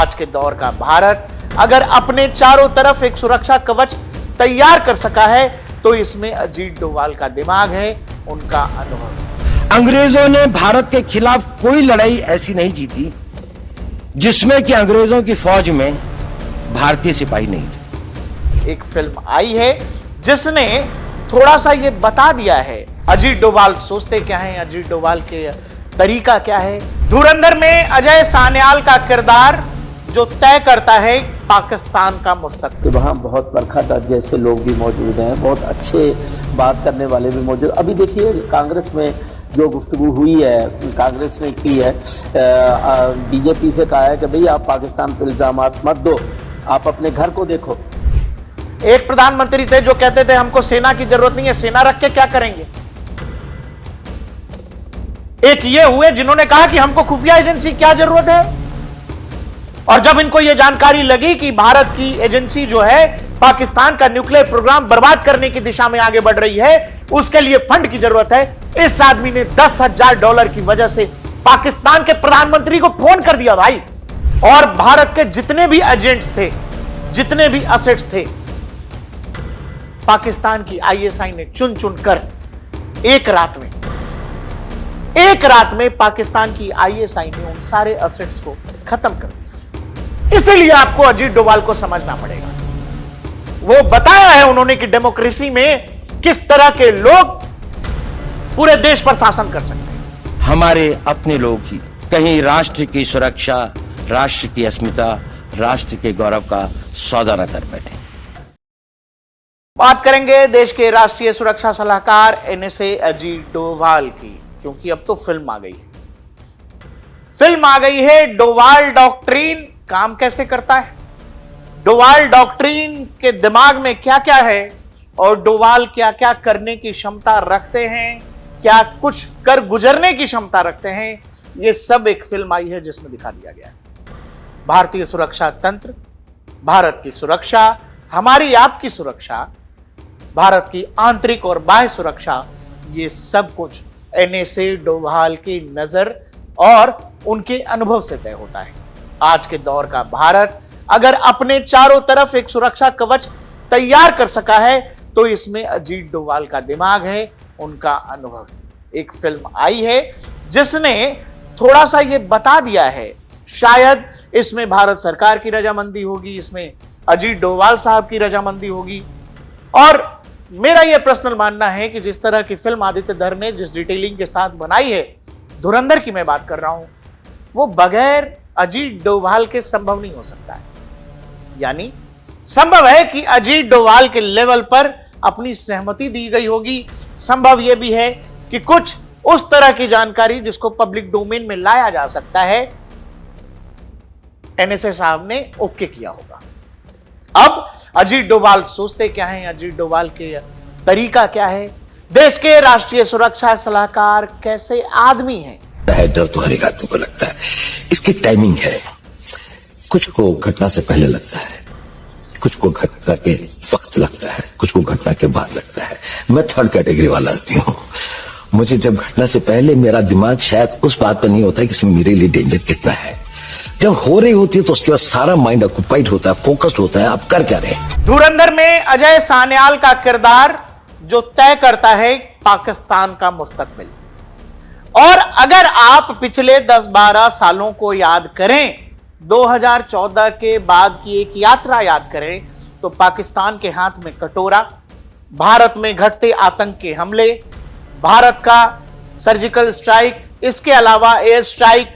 आज के दौर का भारत अगर अपने चारों तरफ एक सुरक्षा कवच तैयार कर सका है तो इसमें अजीत डोभाल का दिमाग है, उनका अनुभव। अंग्रेजों ने भारत के खिलाफ कोई लड़ाई ऐसी नहीं जीती जिसमें कि अंग्रेजों की फौज में भारतीय सिपाही नहीं थे। एक फिल्म आई है जिसने थोड़ा सा ये बता दिया है अजीत डोभाल सोचते क्या हैं, अजीत डोभाल के तरीका क्या है। धुरंधर में अजय सान्याल का किरदार जो तय करता है पाकिस्तान का मुस्तकबिल। वहाँ बहुत बरखा दत्त जैसे लोग भी मौजूद हैं, बहुत अच्छे बात करने वाले भी मौजूद। अभी देखिए कांग्रेस में जो गुफ्तगू हुई है, कांग्रेस ने की है, बीजेपी से कहा है कि भाई आप पाकिस्तान पर इल्जाम मत दो, आप अपने घर को देखो। एक प्रधानमंत्री थे जो कहते थे हमको सेना की जरूरत नहीं है, सेना रख के क्या करेंगे। एक ये हुए जिन्होंने कहा कि हमको खुफिया एजेंसी क्या जरूरत है, और जब इनको यह जानकारी लगी कि भारत की एजेंसी जो है पाकिस्तान का न्यूक्लियर प्रोग्राम बर्बाद करने की दिशा में आगे बढ़ रही है, उसके लिए फंड की जरूरत है, इस आदमी ने $10,000 की वजह से पाकिस्तान के प्रधानमंत्री को फोन कर दिया भाई। और भारत के जितने भी एजेंट्स थे, जितने भी असेट्स थे, पाकिस्तान की आईएसआई ने चुन चुन कर एक रात में पाकिस्तान की आईएसआई ने उन सारे असेट्स को खत्म कर दिया। इसीलिए आपको अजीत डोभाल को समझना पड़ेगा। वो बताया है उन्होंने कि डेमोक्रेसी में किस तरह के लोग पूरे देश पर शासन कर सकते हैं। हमारे अपने लोग ही कहीं राष्ट्र की सुरक्षा, राष्ट्र की अस्मिता, राष्ट्र के गौरव का सौदा न कर बैठे। बात करेंगे देश के राष्ट्रीय सुरक्षा सलाहकार एनएसए अजीत डोभाल की, क्योंकि अब तो फिल्म आ गई है डोभाल डॉक्ट्रिन काम कैसे करता है, डोभाल डॉक्ट्रिन के दिमाग में क्या क्या है और डोभाल क्या क्या करने की क्षमता रखते हैं, क्या कुछ कर गुजरने की क्षमता रखते हैं, यह सब एक फिल्म आई है जिसमें दिखा दिया गया है। भारतीय सुरक्षा तंत्र, भारत की सुरक्षा, हमारी आपकी सुरक्षा, भारत की आंतरिक और बाह्य सुरक्षा, ये सब कुछ एनएसए डोभाल की नजर और उनके अनुभव से तय होता है। आज के दौर का भारत अगर अपने चारों तरफ एक सुरक्षा कवच तैयार कर सका है तो इसमें अजीत डोभाल का दिमाग है, उनका अनुभव। एक फिल्म आई है जिसने थोड़ा सा ये बता दिया है, शायद इसमें भारत सरकार की रजामंदी होगी, इसमें अजीत डोभाल साहब की रजामंदी होगी। और मेरा यह पर्सनल मानना है कि जिस तरह की फिल्म आदित्य धर ने जिस डिटेलिंग के साथ बनाई है, धुरंधर की मैं बात कर रहा हूं, वो बगैर अजीत डोभाल के संभव नहीं हो सकता है। यानी संभव है कि अजीत डोभाल के लेवल पर अपनी सहमति दी गई होगी, संभव यह भी है कि कुछ उस तरह की जानकारी जिसको पब्लिक डोमेन में लाया जा सकता है, एनएसए साहब ने ओके किया होगा। अब अजीत डोभाल सोचते क्या हैं, अजीत डोभाल के तरीका क्या है, देश के राष्ट्रीय सुरक्षा सलाहकार कैसे आदमी हैं। डर तो हर एक आदमी को लगता है, इसकी टाइमिंग है। कुछ को घटना से पहले लगता है, कुछ को घटना के वक्त लगता है, कुछ को घटना के बाद लगता है। मैं थर्ड कैटेगरी वाला आदमी हूँ। मुझे जब घटना से पहले मेरा दिमाग शायद उस बात पर नहीं होता है कि इसमें मेरे लिए डेंजर कितना है, जब हो रही होती है तो उसके बाद सारा माइंड ऑक्युपाइड होता है, फोकस्ड होता है, आप कर क्या रहे। धुरंधर में अजय सान्याल का किरदार जो तय करता है पाकिस्तान का मुस्तकबिल। और अगर आप पिछले 10-12 सालों को याद करें, 2014 के बाद की एक यात्रा याद करें, तो पाकिस्तान के हाथ में कटोरा, भारत में घटते आतंक के हमले, भारत का सर्जिकल स्ट्राइक, इसके अलावा एयर स्ट्राइक,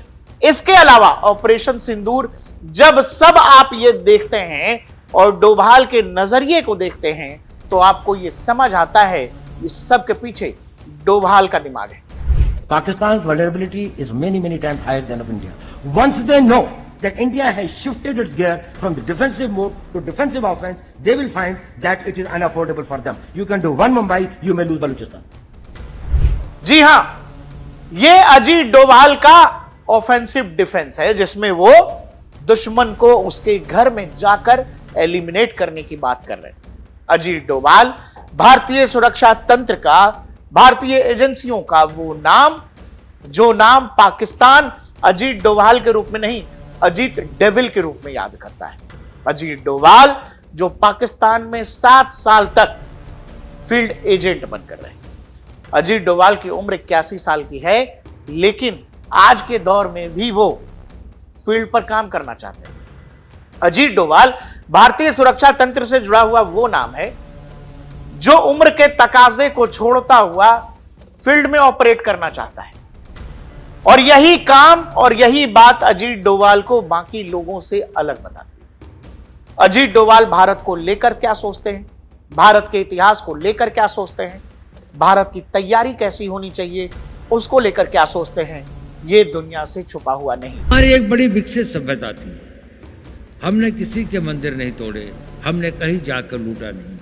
इसके अलावा ऑपरेशन सिंदूर, जब सब आप ये देखते हैं और डोभाल के नजरिए को देखते हैं तो आपको ये समझ आता है इस सब के पीछे डोभाल का दिमाग है। Pakistan's vulnerability is many times higher than of India. Once they know that India has shifted its gear from the defensive mode to defensive offense, they will find that it is unaffordable for them. You can do one Mumbai, you may lose Balochistan. जी हां, ये अजीत डोभाल का offensive defence है जिसमें वो दुश्मन को उसके घर में जाकर एलिमिनेट करने की बात कर रहे हैं। अजीत डोभाल भारतीय सुरक्षा तंत्र का, भारतीय एजेंसियों का वो नाम जो नाम पाकिस्तान अजीत डोभाल के रूप में नहीं, अजीत डेविल के रूप में याद करता है। अजीत डोभाल जो पाकिस्तान में 7 साल तक फील्ड एजेंट बनकर रहे। अजीत डोभाल की उम्र 81 साल की है, लेकिन आज के दौर में भी वो फील्ड पर काम करना चाहते हैं। अजीत डोभाल भारतीय सुरक्षा तंत्र से जुड़ा हुआ वो नाम है जो उम्र के तकाजे को छोड़ता हुआ फील्ड में ऑपरेट करना चाहता है। और यही काम और यही बात अजीत डोभाल को बाकी लोगों से अलग बताती है। अजीत डोभाल भारत को लेकर क्या सोचते हैं, भारत के इतिहास को लेकर क्या सोचते हैं, भारत की तैयारी कैसी होनी चाहिए उसको लेकर क्या सोचते हैं, ये दुनिया से छुपा हुआ नहीं। हमारी एक बड़ी विकसित सभ्यता थी। हमने किसी के मंदिर नहीं तोड़े, हमने कहीं जाकर लूटा नहीं,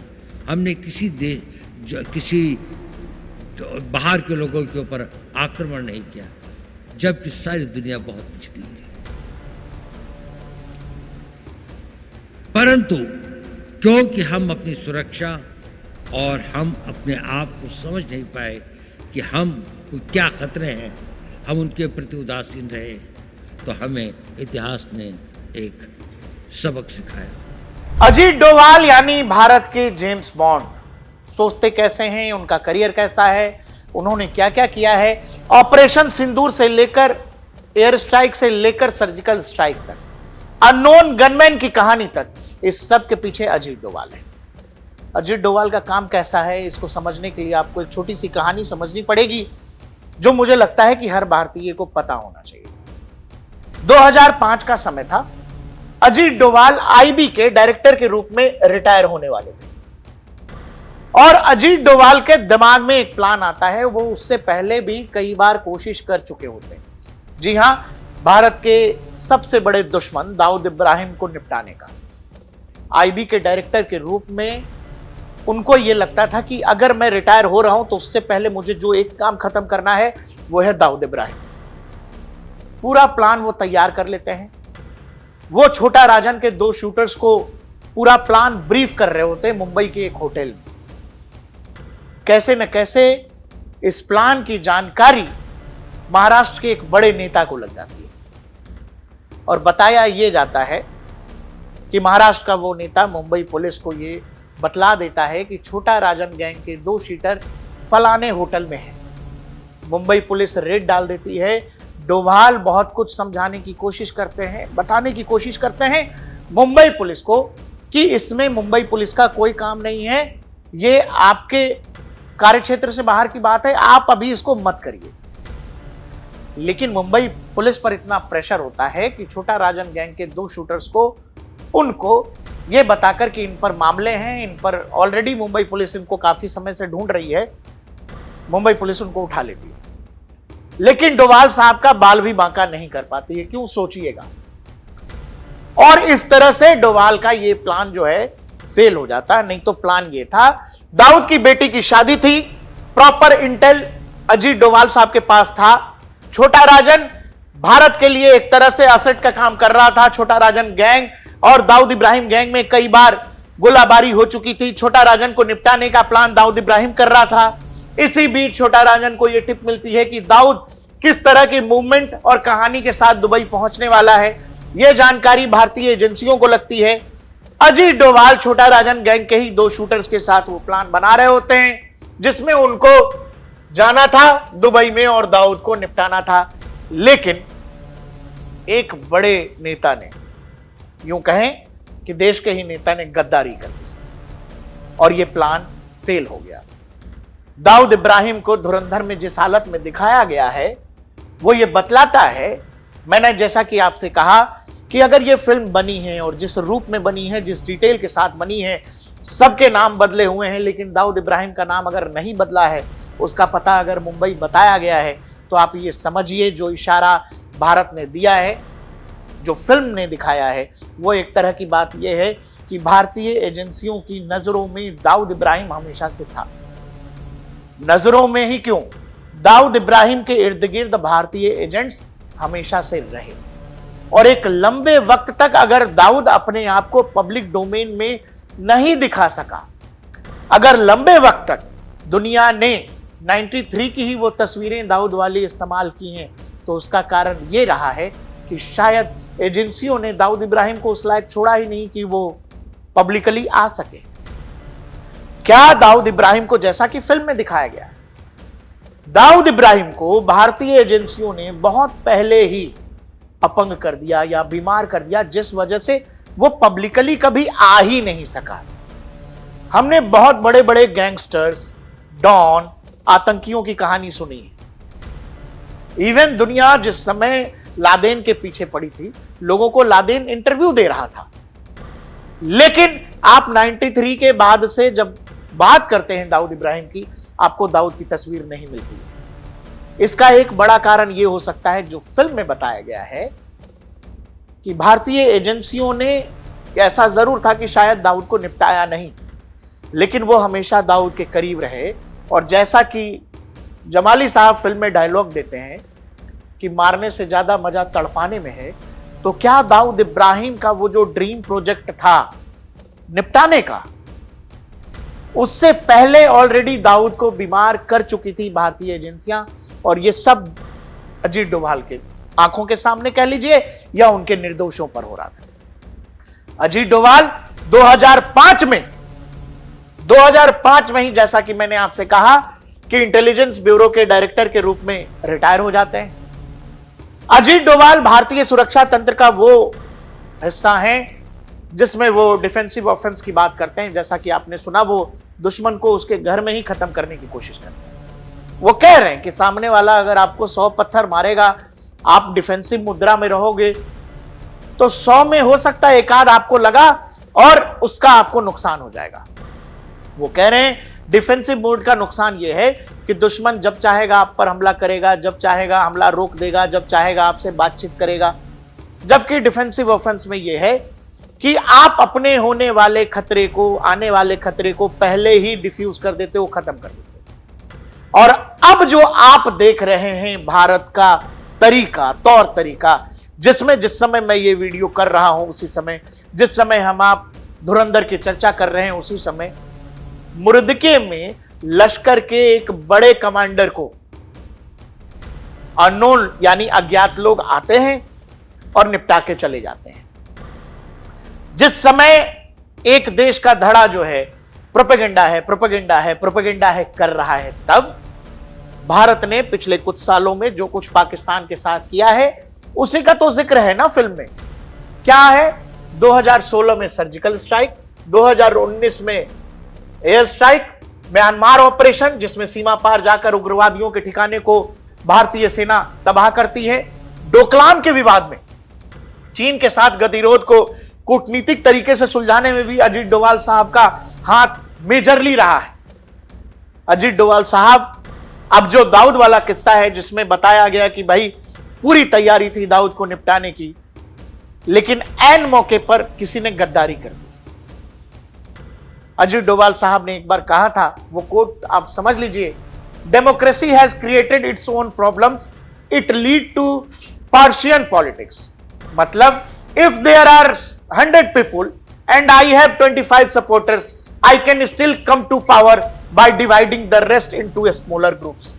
हमने किसी बाहर के लोगों के ऊपर आक्रमण नहीं किया, जबकि सारी दुनिया बहुत पिछड़ी थी। परंतु क्योंकि हम अपनी सुरक्षा और हम अपने आप को समझ नहीं पाए कि हम को क्या खतरे हैं, हम उनके प्रति उदासीन रहे, तो हमें इतिहास ने एक सबक सिखाया। अजीत डोभाल यानी भारत के जेम्स बॉन्ड सोचते कैसे हैं, उनका करियर कैसा है, उन्होंने क्या क्या किया है, ऑपरेशन सिंदूर से लेकर एयर स्ट्राइक से लेकर सर्जिकल स्ट्राइक तक, अननोन गनमैन की कहानी तक, इस सब के पीछे अजीत डोभाल है। अजीत डोभाल का काम कैसा है इसको समझने के लिए आपको एक छोटी सी कहानी समझनी पड़ेगी जो मुझे लगता है कि हर भारतीय को पता होना चाहिए। 2005 का समय था। अजीत डोभाल आईबी के डायरेक्टर के रूप में रिटायर होने वाले थे और अजीत डोभाल के दिमाग में एक प्लान आता है, वो उससे पहले भी कई बार कोशिश कर चुके होते हैं। जी हां, भारत के सबसे बड़े दुश्मन दाऊद इब्राहिम को निपटाने का। आईबी के डायरेक्टर के रूप में उनको यह लगता था कि अगर मैं रिटायर हो रहा हूं तो उससे पहले मुझे जो एक काम खत्म करना है वो है दाऊद इब्राहिम। पूरा प्लान वो तैयार कर लेते हैं। वो छोटा राजन के 2 शूटर्स को पूरा प्लान ब्रीफ कर रहे होते हैं मुंबई के एक होटल में। कैसे न कैसे इस प्लान की जानकारी महाराष्ट्र के एक बड़े नेता को लग जाती है और बताया यह जाता है कि महाराष्ट्र का वो नेता मुंबई पुलिस को यह बतला देता है कि छोटा राजन गैंग के 2 शूटर फलाने होटल में हैं। मुंबई पुलिस रेड डाल देती है। डोभाल बहुत कुछ समझाने की कोशिश करते हैं, बताने की कोशिश करते हैं मुंबई पुलिस को कि इसमें मुंबई पुलिस का कोई काम नहीं है, ये आपके कार्यक्षेत्र से बाहर की बात है, आप अभी इसको मत करिए। लेकिन मुंबई पुलिस पर इतना प्रेशर होता है कि छोटा राजन गैंग के 2 शूटर्स को उनको ये बताकर कि इन पर मामले हैं, इन पर ऑलरेडी मुंबई पुलिस इनको काफी समय से ढूंढ रही है, मुंबई पुलिस उनको उठा लेती है। लेकिन डोभाल साहब का बाल भी बांका नहीं कर पाती है, क्यों सोचिएगा। और इस तरह से डोभाल का ये प्लान जो है फेल हो जाता। नहीं तो प्लान ये था, दाऊद की बेटी की शादी थी, प्रॉपर इंटेल अजीत डोभाल साहब के पास था। छोटा राजन भारत के लिए एक तरह से असेट का काम कर रहा था। छोटा राजन गैंग और दाऊद इब्राहिम गैंग में कई बार गोलाबारी हो चुकी थी। छोटा राजन को निपटाने का प्लान दाऊद इब्राहिम कर रहा था। इसी बीच छोटा राजन को यह टिप मिलती है कि दाऊद किस तरह की मूवमेंट और कहानी के साथ दुबई पहुंचने वाला है, यह जानकारी भारतीय एजेंसियों को लगती है। अजीत डोभाल छोटा राजन गैंग के ही 2 शूटर्स के साथ वो प्लान बना रहे होते हैं जिसमें उनको जाना था दुबई में और दाऊद को निपटाना था। लेकिन एक बड़े नेता ने, यूं कहें कि देश के ही नेता ने गद्दारी कर दी और यह प्लान फेल हो गया। दाऊद इब्राहिम को धुरंधर में जिस हालत में दिखाया गया है वो ये बतलाता है, मैंने जैसा कि आपसे कहा कि अगर ये फिल्म बनी है और जिस रूप में बनी है, जिस डिटेल के साथ बनी है, सबके नाम बदले हुए हैं, लेकिन दाऊद इब्राहिम का नाम अगर नहीं बदला है, उसका पता अगर मुंबई बताया गया है, तो आप ये समझिए जो इशारा भारत ने दिया है, जो फिल्म ने दिखाया है, वो एक तरह की बात यह है कि भारतीय एजेंसियों की नजरों में दाऊद इब्राहिम हमेशा से था। नजरों में ही क्यों, दाऊद इब्राहिम के इर्द गिर्द भारतीय एजेंट्स हमेशा से रहे और एक लंबे वक्त तक अगर दाऊद अपने आप को पब्लिक डोमेन में नहीं दिखा सका, अगर लंबे वक्त तक दुनिया ने 93 की ही वो तस्वीरें दाऊद वाली इस्तेमाल की हैं, तो उसका कारण ये रहा है कि शायद एजेंसियों ने दाऊद इब्राहिम को उस लायक छोड़ा ही नहीं कि वो पब्लिकली आ सके। क्या दाऊद इब्राहिम को, जैसा कि फिल्म में दिखाया गया, दाऊद इब्राहिम को भारतीय एजेंसियों ने बहुत पहले ही अपंग कर दिया या बीमार कर दिया, जिस वजह से वो पब्लिकली कभी आ ही नहीं सका। हमने बहुत बड़े बड़े गैंगस्टर्स, डॉन, आतंकियों की कहानी सुनी है। इवन दुनिया जिस समय लादेन के पीछे पड़ी थी, लोगों को लादेन इंटरव्यू दे रहा था, लेकिन आप 93 के बाद से जब बात करते हैं दाऊद इब्राहिम की, आपको दाऊद की तस्वीर नहीं मिलती है। इसका एक बड़ा कारण यह हो सकता है, जो फिल्म में बताया गया है, कि भारतीय एजेंसियों ने, ऐसा जरूर था कि शायद दाऊद को निपटाया नहीं, लेकिन वो हमेशा दाऊद के करीब रहे। और जैसा कि जमाली साहब फिल्म में डायलॉग देते हैं कि मारने से ज्यादा मजा तड़पाने में है, तो क्या दाऊद इब्राहिम का वो जो ड्रीम प्रोजेक्ट था निपटाने का, उससे पहले ऑलरेडी दाऊद को बीमार कर चुकी थी भारतीय एजेंसियां। और ये सब अजीत डोभाल के आंखों के सामने कह लीजिए या उनके निर्दोषों पर हो रहा था। अजीत डोभाल 2005 में ही, जैसा कि मैंने आपसे कहा, कि इंटेलिजेंस ब्यूरो के डायरेक्टर के रूप में रिटायर हो जाते हैं। अजीत डोभाल भारतीय सुरक्षा तंत्र का वो हिस्सा है जिसमें वो डिफेंसिव ऑफेंस की बात करते हैं। जैसा कि आपने सुना, वो दुश्मन को उसके घर में ही खत्म करने की कोशिश करते हैं। वो कह रहे हैं कि सामने वाला अगर आपको 100 पत्थर मारेगा, आप डिफेंसिव मुद्रा में रहोगे, तो 100 में हो सकता है एक आध आपको लगा और उसका आपको नुकसान हो जाएगा। वो कह रहे हैं डिफेंसिव मोड का नुकसान यह है कि दुश्मन जब चाहेगा आप पर हमला करेगा, जब चाहेगा हमला रोक देगा, जब चाहेगा आपसे बातचीत करेगा। जबकि डिफेंसिव ऑफेंस में यह है कि आप अपने होने वाले खतरे को, आने वाले खतरे को पहले ही डिफ्यूज कर देते हो, खत्म कर देते हो। और अब जो आप देख रहे हैं भारत का तरीका, तौर तरीका, जिसमें जिस समय मैं ये वीडियो कर रहा हूं उसी समय, जिस समय हम आप धुरंधर की चर्चा कर रहे हैं उसी समय, मुर्दके में लश्कर के एक बड़े कमांडर को अननोन यानी अज्ञात लोग आते हैं और निपटा के चले जाते हैं। जिस समय एक देश का धड़ा जो है प्रोपेगेंडा है कर रहा है, तब भारत ने पिछले कुछ सालों में जो कुछ पाकिस्तान के साथ किया है उसी का तो जिक्र है ना फिल्म में। क्या है? 2016 में सर्जिकल स्ट्राइक, 2019 में एयर स्ट्राइक, म्यांमार ऑपरेशन जिसमें सीमा पार जाकर उग्रवादियों के ठिकाने को भारतीय सेना तबाह करती है। डोकलाम के विवाद में चीन के साथ गतिरोध को कूटनीतिक तरीके से सुलझाने में भी अजीत डोभाल साहब का हाथ मेजरली रहा है। अजीत डोभाल साहब, अब जो दाऊद वाला किस्सा है जिसमें बताया गया कि भाई पूरी तैयारी थी दाऊद को निपटाने की, लेकिन ऐन मौके पर किसी ने गद्दारी कर दी। अजीत डोभाल साहब ने एक बार कहा था, वो कोट आप समझ लीजिए, democracy has created its own problems, it lead to partisan politics. मतलब if there are 100 people and I have 25 supporters, I can still come to power by dividing the rest into smaller groups.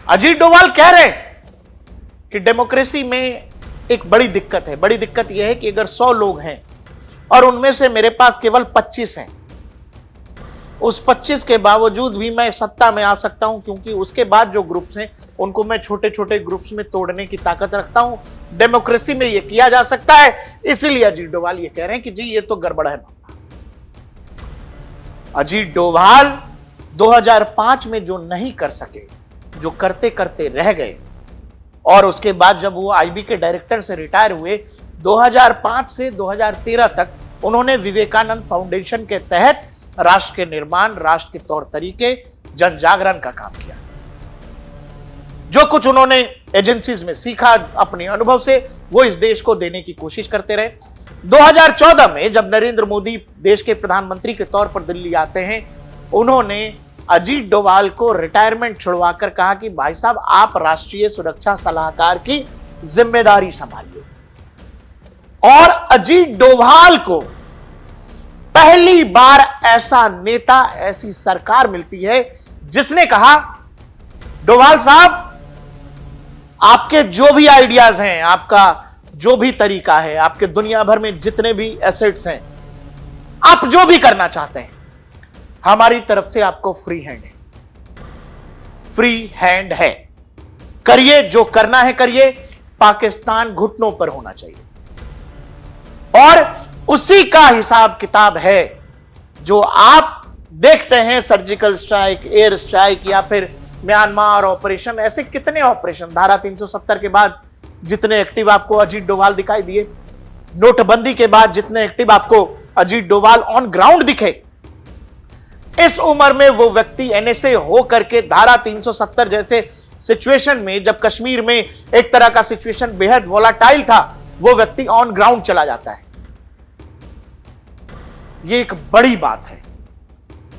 Ajit Doval कह रहे हैं कि democracy में एक बड़ी दिक्कत है। बड़ी दिक्कत यह है कि अगर 100 लोग हैं और उनमें से मेरे पास केवल 25 हैं, उस 25 के बावजूद भी मैं सत्ता में आ सकता हूं, क्योंकि उसके बाद जो ग्रुप्स हैं उनको मैं छोटे छोटे ग्रुप्स में तोड़ने की ताकत रखता हूं। डेमोक्रेसी में यह किया जा सकता है। इसीलिए अजीत डोभाल ये कह रहे हैं कि जी ये तो गड़बड़ है मामला। अजीत डोभाल 2005 में जो नहीं कर सके, जो करते करते रह गए, और उसके बाद जब वो आईबी के डायरेक्टर से रिटायर हुए, 2005 से 2013 तक उन्होंने विवेकानंद फाउंडेशन के तहत राष्ट्र के निर्माण, राष्ट्र के तौर तरीके, जन जागरण का काम किया। जो कुछ उन्होंने एजेंसीज में सीखा अपने अनुभव से, वो इस देश को देने की कोशिश करते रहे। 2014 में जब नरेंद्र मोदी देश के प्रधानमंत्री के तौर पर दिल्ली आते हैं, उन्होंने अजीत डोभाल को रिटायरमेंट छुड़वाकर कहा कि भाई साहब आप राष्ट्रीय सुरक्षा सलाहकार की जिम्मेदारी संभालिए। और अजीत डोभाल को पहली बार ऐसा नेता, ऐसी सरकार मिलती है जिसने कहा, डोभाल साहब आपके जो भी आइडियाज हैं, आपका जो भी तरीका है, आपके दुनिया भर में जितने भी एसेट्स हैं, आप जो भी करना चाहते हैं, हमारी तरफ से आपको फ्री हैंड है, फ्री हैंड है। करिए, जो करना है करिए। पाकिस्तान घुटनों पर होना चाहिए और उसी का हिसाब किताब है जो आप देखते हैं, सर्जिकल स्ट्राइक, एयर स्ट्राइक या फिर म्यांमार ऑपरेशन। ऐसे कितने ऑपरेशन, धारा 370 के बाद जितने एक्टिव आपको अजीत डोभाल दिखाई दिए, नोटबंदी के बाद जितने एक्टिव आपको अजीत डोभाल ऑन ग्राउंड दिखे, इस उम्र में वो व्यक्ति एनएसए हो करके धारा 370 जैसे सिचुएशन में, जब कश्मीर में एक तरह का सिचुएशन बेहद वोलाटाइल था, वो व्यक्ति ऑन ग्राउंड चला जाता है। ये एक बड़ी बात है।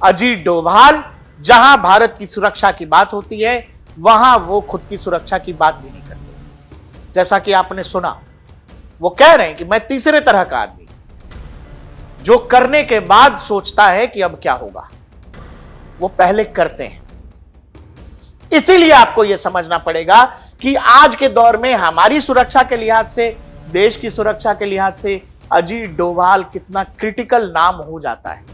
अजीत डोभाल जहां भारत की सुरक्षा की बात होती है, वहां वो खुद की सुरक्षा की बात भी नहीं करते। जैसा कि आपने सुना, वो कह रहे हैं कि मैं तीसरे तरह का आदमी, जो करने के बाद सोचता है कि अब क्या होगा, वो पहले करते हैं। इसीलिए आपको यह समझना पड़ेगा कि आज के दौर में हमारी सुरक्षा के लिहाज से, देश की सुरक्षा के लिहाज से अजीत डोभाल कितना क्रिटिकल नाम हो जाता है।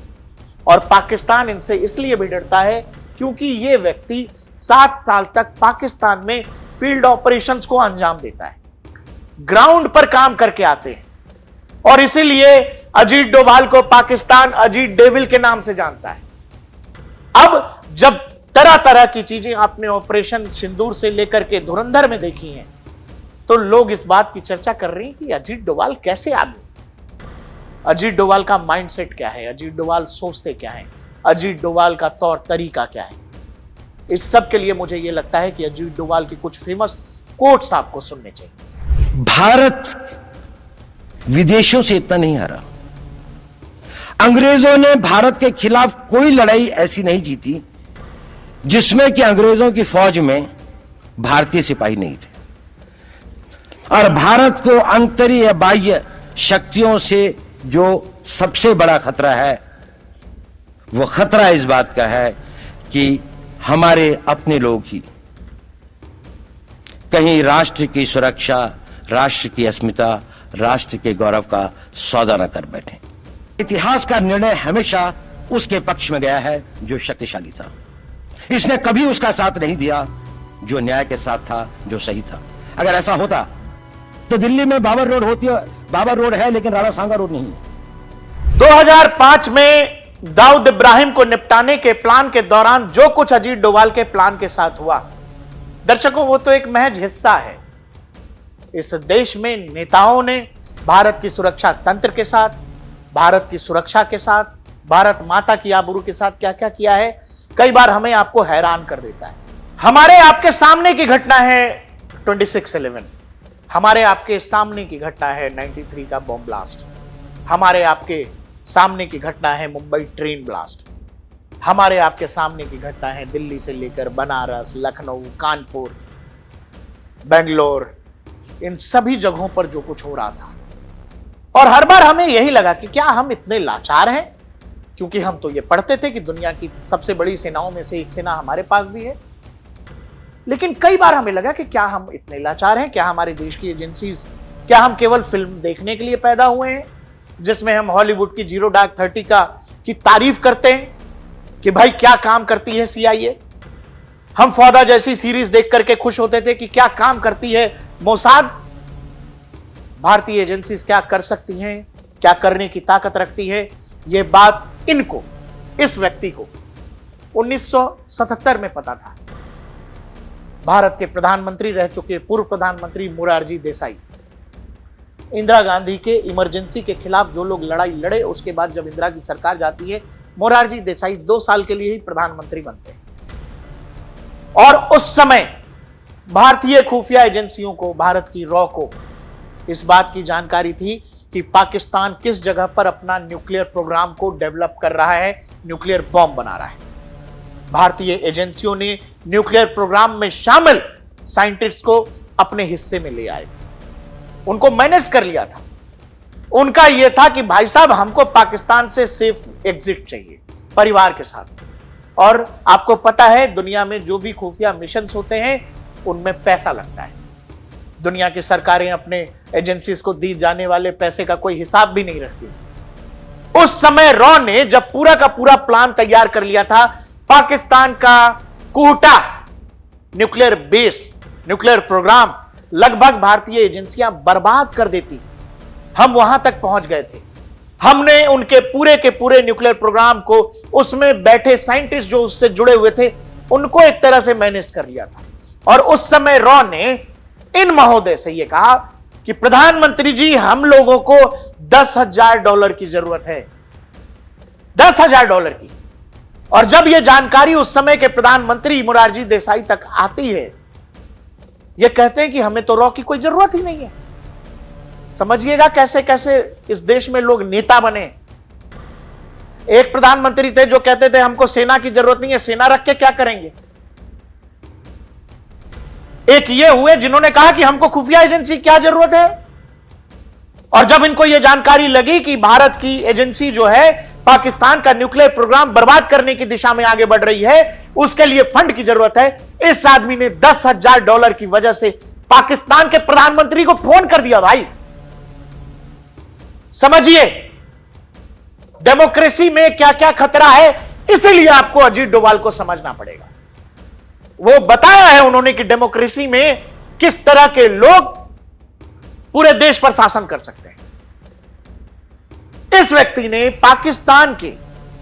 और पाकिस्तान इनसे इसलिए भी डरता है क्योंकि ये व्यक्ति 7 साल तक पाकिस्तान में फील्ड ऑपरेशंस को अंजाम देता है, ग्राउंड पर काम करके आते हैं। और इसीलिए अजीत डोभाल को पाकिस्तान अजीत डेविल के नाम से जानता है। अब जब तरह तरह की चीजें आपने ऑपरेशन सिंदूर से लेकर के धुरंधर में देखी हैं, तो लोग इस बात की चर्चा कर रहे हैं कि अजीत डोभाल कैसे आदमी, अजीत डोभाल का माइंडसेट क्या है, अजीत डोभाल सोचते क्या है, अजीत डोभाल का तौर तरीका क्या है। इस सब के लिए मुझे यह लगता है कि अजीत डोभाल की कुछ फेमस कोट्स आपको सुनने चाहिए। भारत विदेशों से इतना नहीं हारा। अंग्रेजों ने भारत के खिलाफ कोई लड़ाई ऐसी नहीं जीती जिसमें कि अंग्रेजों की फौज में भारतीय सिपाही नहीं थे। और भारत को आंतरिक या बाह्य शक्तियों से जो सबसे बड़ा खतरा है, वो खतरा इस बात का है कि हमारे अपने लोग ही कहीं राष्ट्र की सुरक्षा, राष्ट्र की अस्मिता, राष्ट्र के गौरव का सौदा न कर बैठे। इतिहास का निर्णय हमेशा उसके पक्ष में गया है जो शक्तिशाली था। इसने कभी उसका साथ नहीं दिया जो न्याय के साथ था, जो सही था। अगर ऐसा होता तो दिल्ली में बाबर रोड होती है, बाबर रोड है लेकिन राणा सांगा रोड नहीं है। 2005 में दाऊद इब्राहिम को निपटाने के प्लान के दौरान जो कुछ अजीत डोभाल के प्लान के साथ हुआ, दर्शकों, वो तो एक महज हिस्सा है। इस देश में नेताओं ने भारत की सुरक्षा तंत्र के साथ, भारत की सुरक्षा के साथ, भारत माता की आबरू के साथ क्या क्या किया है, कई बार हमें आपको हैरान कर देता है। हमारे आपके सामने की घटना है 26/11, हमारे आपके सामने की घटना है 93 का बॉम्ब ब्लास्ट, हमारे आपके सामने की घटना है मुंबई ट्रेन ब्लास्ट, हमारे आपके सामने की घटना है दिल्ली से लेकर बनारस, लखनऊ, कानपुर, बेंगलोर, इन सभी जगहों पर जो कुछ हो रहा था। और हर बार हमें यही लगा कि क्या हम इतने लाचार हैं, क्योंकि हम तो ये पढ़ते थे कि दुनिया की सबसे बड़ी सेनाओं में से एक सेना हमारे पास भी है। लेकिन कई बार हमें लगा कि क्या हम इतने लाचार हैं, क्या हमारे देश की एजेंसीज, क्या हम केवल फिल्म देखने के लिए पैदा हुए हैं जिसमें हम हॉलीवुड की 0 Dark 30 की तारीफ करते हैं कि भाई क्या काम करती है CIA, हम फौदा जैसी सीरीज देख करके खुश होते थे कि क्या काम करती है मोसाद। भारतीय एजेंसीज क्या कर सकती हैं, क्या करने की ताकत रखती है, यह बात इनको, इस व्यक्ति को 1977 में पता था। भारत के प्रधानमंत्री रह चुके पूर्व प्रधानमंत्री मोरारजी देसाई, इंदिरा गांधी के इमरजेंसी के खिलाफ जो लोग लड़ाई लड़े, उसके बाद जब इंदिरा की सरकार जाती है, मोरारजी देसाई 2 साल के लिए ही प्रधानमंत्री बनते हैं। और उस समय भारतीय खुफिया एजेंसियों को, भारत की रॉ को इस बात की जानकारी थी कि पाकिस्तान किस जगह पर अपना न्यूक्लियर प्रोग्राम को डेवलप कर रहा है, न्यूक्लियर बॉम्ब बना रहा है। भारतीय एजेंसियों ने न्यूक्लियर प्रोग्राम में शामिल साइंटिस्ट को अपने हिस्से में ले आए थे, उनको मैनेज कर लिया था। उनका यह था कि भाई साहब, हमको पाकिस्तान से सेफ एग्जिट चाहिए परिवार के साथ। और आपको पता है दुनिया में जो भी खुफिया मिशंस होते हैं उनमें पैसा लगता है। दुनिया की सरकारें अपने एजेंसीज को दी जाने वाले पैसे का कोई हिसाब भी नहीं रखती। उस समय रॉ ने जब पूरा का पूरा प्लान तैयार कर लिया था, पाकिस्तान का Kahuta nuclear base, nuclear programme लगभग भारतीय एजेंसियां बर्बाद कर देती, हम वहां तक पहुंच गए थे। हमने उनके पूरे के पूरे न्यूक्लियर प्रोग्राम को, उसमें बैठे साइंटिस्ट जो उससे जुड़े हुए थे, उनको एक तरह से मैनेज कर लिया था। और उस समय रॉ ने इन महोदय से यह कहा कि प्रधानमंत्री जी, हम लोगों को $10,000 की जरूरत है, $10,000 की। और जब यह जानकारी उस समय के प्रधानमंत्री मोरारजी देसाई तक आती है, यह कहते हैं कि हमें तो रॉ की कोई जरूरत ही नहीं है। समझिएगा कैसे कैसे इस देश में लोग नेता बने। एक प्रधानमंत्री थे जो कहते थे हमको सेना की जरूरत नहीं है, सेना रख के क्या करेंगे। एक ये हुए जिन्होंने कहा कि हमको खुफिया एजेंसी क्या जरूरत है। और जब इनको यह जानकारी लगी कि भारत की एजेंसी जो है पाकिस्तान का न्यूक्लियर प्रोग्राम बर्बाद करने की दिशा में आगे बढ़ रही है, उसके लिए फंड की जरूरत है, इस आदमी ने $10,000 की वजह से पाकिस्तान के प्रधानमंत्री को फोन कर दिया। भाई समझिए डेमोक्रेसी में क्या क्या खतरा है, इसीलिए आपको अजीत डोभाल को समझना पड़ेगा। वो बताया है उन्होंने कि डेमोक्रेसी में किस तरह के लोग पूरे देश पर शासन कर सकते हैं। इस व्यक्ति ने पाकिस्तान के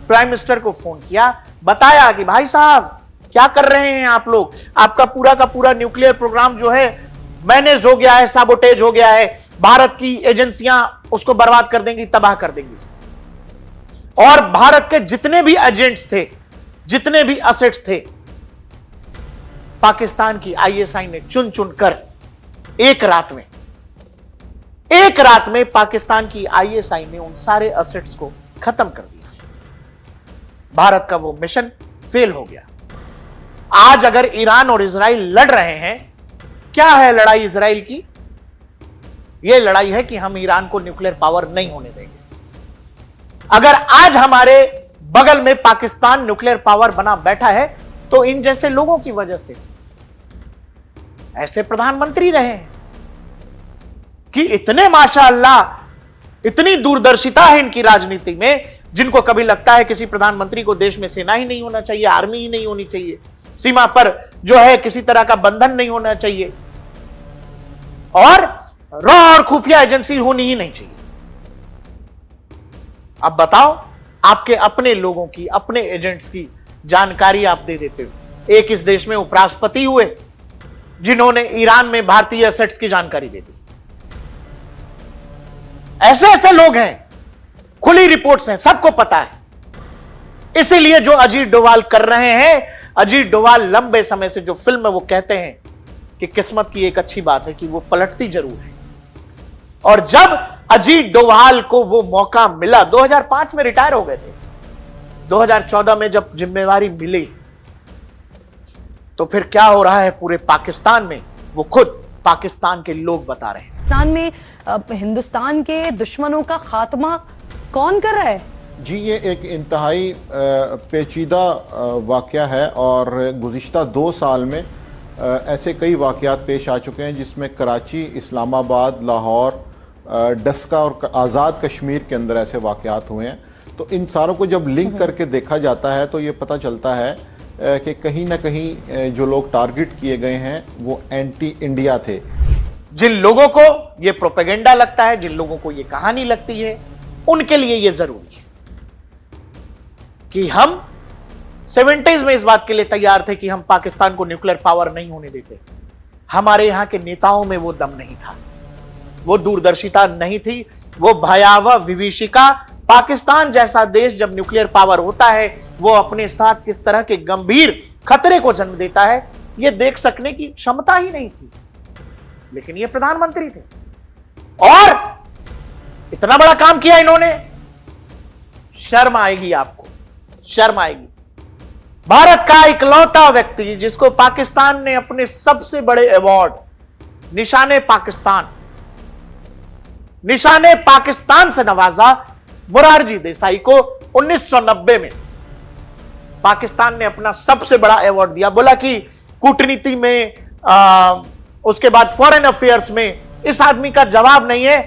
प्राइम मिनिस्टर को फोन किया, बताया कि भाई साहब क्या कर रहे हैं आप लोग, आपका पूरा का पूरा न्यूक्लियर प्रोग्राम जो है मैनेज हो गया है, साबोटेज हो गया है, भारत की एजेंसियां उसको बर्बाद कर देंगी, तबाह कर देंगी। और भारत के जितने भी एजेंट्स थे, जितने भी असेट्स थे, पाकिस्तान की आईएसआई ने चुन चुन कर एक रात में पाकिस्तान की आईएसआई ने उन सारे असेट्स को खत्म कर दिया। भारत का वो मिशन फेल हो गया। आज अगर ईरान और इजराइल लड़ रहे हैं, क्या है लड़ाई इजराइल की? यह लड़ाई है कि हम ईरान को न्यूक्लियर पावर नहीं होने देंगे। अगर आज हमारे बगल में पाकिस्तान न्यूक्लियर पावर बना बैठा है तो इन जैसे लोगों की वजह से। ऐसे प्रधानमंत्री रहे हैं कि इतने माशाअल्लाह, इतनी दूरदर्शिता है इनकी राजनीति में, जिनको कभी लगता है किसी प्रधानमंत्री को देश में सेना ही नहीं होना चाहिए, आर्मी ही नहीं होनी चाहिए, सीमा पर जो है किसी तरह का बंधन नहीं होना चाहिए, और रॉ और खुफिया एजेंसी होनी ही नहीं चाहिए। अब बताओ, आपके अपने लोगों की, अपने एजेंट्स की जानकारी आप दे देते हो। एक इस देश में उपराष्ट्रपति हुए जिन्होंने ईरान में भारतीय एसेट्स की जानकारी दे दी। ऐसे ऐसे लोग हैं, खुली रिपोर्ट्स हैं, सबको पता है। इसीलिए जो अजीत डोभाल कर रहे हैं, अजीत डोभाल लंबे समय से जो फिल्म है वो कहते हैं कि किस्मत की एक अच्छी बात है कि वो पलटती जरूर है। और जब अजीत डोभाल को वो मौका मिला, 2005 में रिटायर हो गए थे, 2014 में जब जिम्मेवारी मिली, तो फिर क्या हो रहा है पूरे पाकिस्तान में, वो खुद पाकिस्तान के लोग बता रहे हैं। पाकिस्तान में हिंदुस्तान के दुश्मनों का खात्मा कौन कर रहा है? जी, ये एक इंतहाई पेचीदा वाकया है और गुज़िश्ता 2 साल में ऐसे कई वाकयात पेश आ चुके हैं जिसमें कराची, इस्लामाबाद, लाहौर, डस्का और आज़ाद कश्मीर के अंदर ऐसे वाकयात हुए हैं। तो इन सारों को जब लिंक करके देखा जाता है तो ये पता चलता है कि कहीं ना कहीं जो लोग टारगेट किए गए हैं वो एंटी इंडिया थे। जिन लोगों को ये प्रोपेगेंडा लगता है, जिन लोगों को ये कहानी लगती है, उनके लिए ये जरूरी है कि हम 70s में इस बात के लिए तैयार थे कि हम पाकिस्तान को न्यूक्लियर पावर नहीं होने देते। हमारे यहां के नेताओं में वो दम नहीं था, वो दूरदर्शिता नहीं थी, वो भयावह विभीषिका। पाकिस्तान जैसा देश जब न्यूक्लियर पावर होता है, वो अपने साथ किस तरह के गंभीर खतरे को जन्म देता है, ये देख सकने की क्षमता ही नहीं थी। लेकिन ये प्रधानमंत्री थे और इतना बड़ा काम किया इन्होंने। शर्म आएगी आपको, शर्म आएगी। भारत का इकलौता व्यक्ति जिसको पाकिस्तान ने अपने सबसे बड़े अवार्ड निशाने पाकिस्तान से नवाजा, मोरारजी देसाई को 1990 में पाकिस्तान ने अपना सबसे बड़ा अवार्ड दिया। बोला कि कूटनीति में उसके बाद फॉरेन अफेयर्स में इस आदमी का जवाब नहीं है।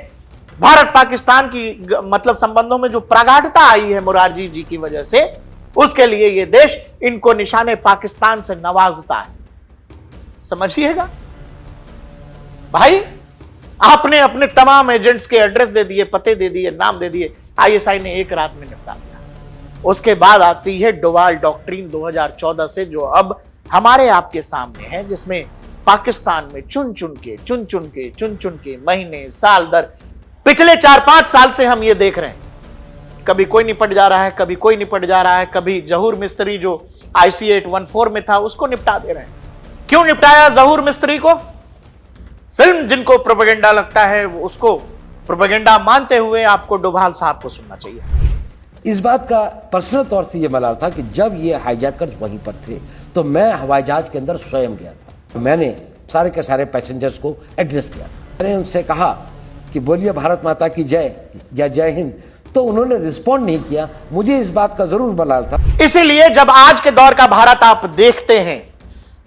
भारत पाकिस्तान की मतलब संबंधों में जो प्रगाढ़ता आई है मोरारजी जी की वजह से, उसके लिए यह देश इनको निशाने पाकिस्तान से नवाजता है। समझिएगा भाई, आपने अपने तमाम एजेंट्स के एड्रेस दे दिए, पते दे दिए, नाम दे दिए, आईएसआई ने एक रात में निपटा दिया। उसके बाद आती है डोवाल डॉक्ट्रिन 2014 से, जो अब हमारे आपके सामने है, जिसमें पाकिस्तान में चुन चुन के महीने साल दर पिछले 4-5 साल से हम ये देख रहे हैं, कभी कोई निपट जा रहा है, कभी कोई निपट जा रहा है, कभी जहूर मिस्त्री जो IC 814 में था उसको निपटा दे रहे हैं। क्यों निपटाया जहूर मिस्त्री को? फिल्म जिनको प्रोपेगेंडा लगता है उसको प्रोपेगेंडा मानते हुए आपको डोभाल साहब को सुनना चाहिए। इस बात का पर्सनल तौर से यह मलाल था कि जब ये हाईजैकर्स वहीं पर थे तो मैं हवाई जहाज के अंदर स्वयं गया था। मैंने सारे के सारे पैसेंजर्स को एड्रेस किया था। मैंने उनसे कहा कि बोलिए भारत माता की जय या जय हिंद, तो उन्होंने रिस्पॉन्ड नहीं किया। मुझे इस बात का जरूर मलाल था। इसीलिए जब आज के दौर का भारत आप देखते हैं,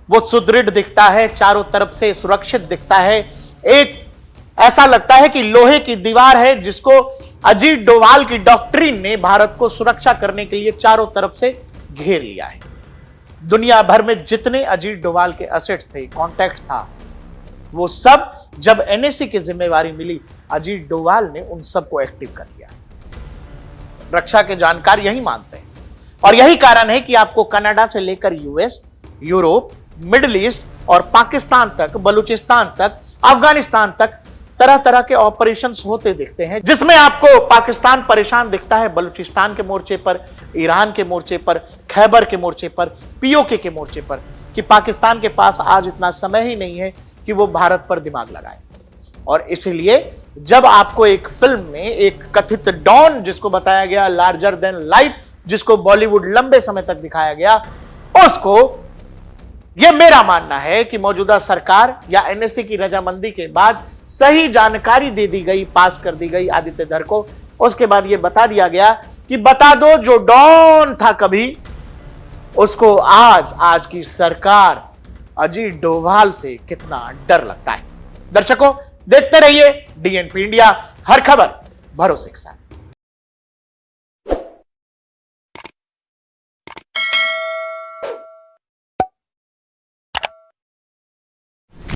वो सुदृढ़ दिखता है, चारों तरफ से सुरक्षित दिखता है, एक ऐसा लगता है कि लोहे की दीवार है जिसको अजीत डोभाल की डॉक्ट्रिन ने भारत को सुरक्षा करने के लिए चारों तरफ से घेर लिया है। दुनिया भर में जितने अजीत डोभाल के एसेट्स थे, कॉन्टैक्ट था, वो सब जब NSC की जिम्मेवारी मिली, अजीत डोभाल ने उन सबको एक्टिव कर लिया। रक्षा के जानकार यही मानते हैं, और यही कारण है कि आपको कनाडा से लेकर US, यूरोप, मिडिल ईस्ट और पाकिस्तान तक, बलूचिस्तान तक, अफगानिस्तान तक तरह तरह के ऑपरेशंस होते दिखते हैं, जिसमें आपको पाकिस्तान परेशान दिखता है बलूचिस्तान के मोर्चे पर, ईरान के मोर्चे पर, खैबर के मोर्चे पर, POK के मोर्चे पर, कि पाकिस्तान के पास आज इतना समय ही नहीं है कि वो भारत पर दिमाग लगाए। और इसलिए जब आपको एक फिल्म में एक कथित डॉन जिसको बताया गया लार्जर देन लाइफ, जिसको बॉलीवुड लंबे समय तक दिखाया गया, उसको, यह मेरा मानना है कि मौजूदा सरकार या NSC की रजामंदी के बाद सही जानकारी दे दी गई, पास कर दी गई आदित्य धर को। उसके बाद यह बता दिया गया कि बता दो जो डॉन था कभी, उसको आज की सरकार अजीत डोभाल से कितना डर लगता है। दर्शकों, देखते रहिए DNP इंडिया, हर खबर भरोसे के साथ।